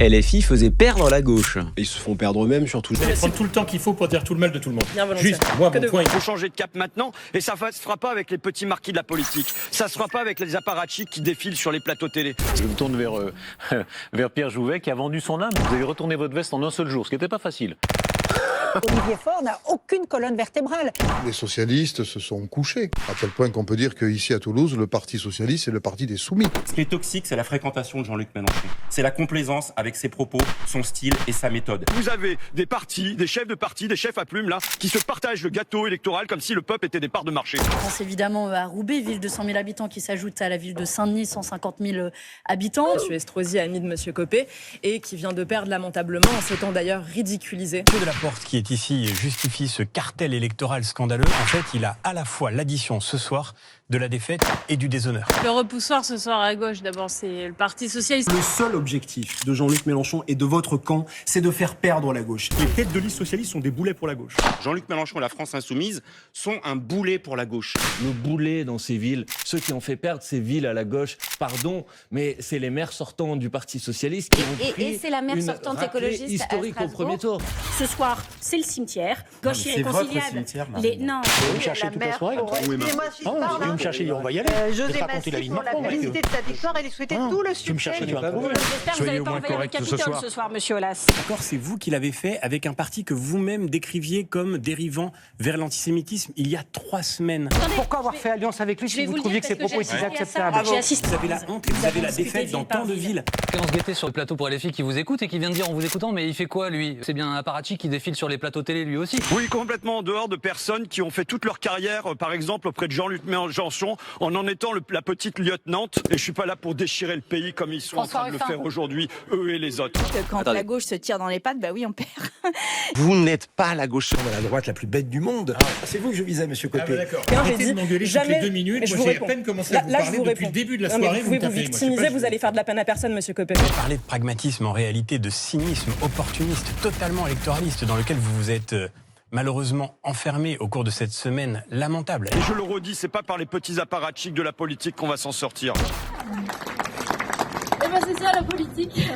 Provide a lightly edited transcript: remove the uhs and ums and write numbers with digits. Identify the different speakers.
Speaker 1: LFI faisait perdre la gauche.
Speaker 2: Ils se font perdre eux-mêmes surtout.
Speaker 3: Vous allez prendre tout le temps qu'il faut pour dire tout le mal de tout le monde. Juste, moi, mon point,
Speaker 4: Il faut changer de cap maintenant, et ça ne se fera pas avec les petits marquis de la politique. Ça ne se fera pas avec les apparatchiks qui défilent sur les plateaux télé.
Speaker 5: Je me tourne vers Pierre Jouvet qui a vendu son âme. Vous avez retourné votre veste en un seul jour, ce qui n'était pas facile.
Speaker 6: Olivier Faure n'a aucune colonne vertébrale.
Speaker 7: Les socialistes se sont couchés, à tel point qu'on peut dire qu'ici à Toulouse, le Parti socialiste est le parti des soumis.
Speaker 3: Ce qui est toxique, c'est la fréquentation de Jean-Luc Mélenchon. C'est la complaisance avec ses propos, son style et sa méthode.
Speaker 4: Vous avez des partis, des chefs de parti, des chefs à plumes là, qui se partagent le gâteau électoral comme si le peuple était des parts de marché.
Speaker 8: Je pense évidemment à Roubaix, ville de 100 000 habitants qui s'ajoute à la ville de Saint-Denis, 150 000 habitants.
Speaker 9: Monsieur Estrosi, ami de Monsieur Copé, et qui vient de perdre lamentablement, en s'étant d'ailleurs ridiculisé.
Speaker 10: M. Delaporte, qui est ici, justifie ce cartel électoral scandaleux. En fait, il a à la fois l'addition ce soir de la défaite et du déshonneur.
Speaker 11: Le repoussoir ce soir à gauche, d'abord, c'est le Parti socialiste.
Speaker 12: Le seul objectif de Jean-Luc Mélenchon et de votre camp, c'est de faire perdre la gauche.
Speaker 3: Les têtes de liste socialistes sont des boulets pour la gauche.
Speaker 13: Jean-Luc Mélenchon et la France insoumise sont un boulet pour la gauche.
Speaker 14: Le boulet dans ces villes, ceux qui ont fait perdre ces villes à la gauche, pardon, mais c'est les maires sortants du Parti socialiste qui ont pris
Speaker 8: et c'est la maire sortante écologiste
Speaker 14: historique au premier tour.
Speaker 11: Ce soir, c'est le cimetière. Gauche irréconciliable. Non.
Speaker 5: Vous me cherchez toute la soirée comme ça. Vous me cherchez, on va y aller.
Speaker 6: José Massy, pour la publicité de sa victoire, elle souhaitait tout le succès.
Speaker 5: Tu me cherchais, tu vas trouver.
Speaker 11: J'espère que vous n'allez pas envahir le Capitole ce soir, monsieur Aulas.
Speaker 3: D'accord, c'est vous qui l'avez fait avec un parti que vous-même décriviez comme dérivant vers l'antisémitisme il y a 3 semaines.
Speaker 9: Pourquoi avoir fait alliance avec lui si vous trouviez que ses propos étaient inacceptables?
Speaker 3: Vous avez la honte et vous avez la défaite dans tant de villes.
Speaker 1: On se guettait sur le plateau pour LFI qui vous écoute et qui vient de dire en vous écoutant, mais il fait quoi lui? C'est bien un apparatchik qui défile sur les plateaux télé lui aussi.
Speaker 4: Oui, complètement en dehors de personnes qui ont fait toute leur carrière, par exemple auprès de Jean-Luc Mélenchon, en étant la petite lieutenante. Et je suis pas là pour déchirer le pays comme ils sont en train de le faire aujourd'hui, eux et les autres.
Speaker 8: Quand la gauche se tire dans les pattes, bah oui, on perd.
Speaker 13: Vous n'êtes pas la gauche.
Speaker 12: La droite la plus bête du monde. C'est vous que je visais, Monsieur Copé.
Speaker 3: D'accord.
Speaker 9: J'ai
Speaker 3: Arrêtez
Speaker 9: dit,
Speaker 3: de m'engueuler toutes
Speaker 9: jamais-
Speaker 3: les 2 minutes.
Speaker 9: Mais je
Speaker 3: Moi,
Speaker 9: vous
Speaker 3: j'ai à
Speaker 9: réponds.
Speaker 3: peine commencé à vous
Speaker 9: Là, je
Speaker 3: parler
Speaker 9: vous
Speaker 3: depuis
Speaker 9: réponds.
Speaker 3: le début de la
Speaker 9: Non, mais
Speaker 3: soirée.
Speaker 9: vous pouvez vous
Speaker 3: me tapez. Moi, je sais
Speaker 9: victimiser,
Speaker 3: pas,
Speaker 9: vous allez faire de la peine à personne, Monsieur Copé.
Speaker 10: Parler de pragmatisme, en réalité, de cynisme opportuniste, totalement électoraliste, dans lequel vous vous êtes malheureusement enfermé au cours de cette semaine lamentable.
Speaker 4: Et je le redis, c'est pas par les petits apparatchiks de la politique qu'on va s'en sortir.
Speaker 11: Eh ben c'est ça la politique.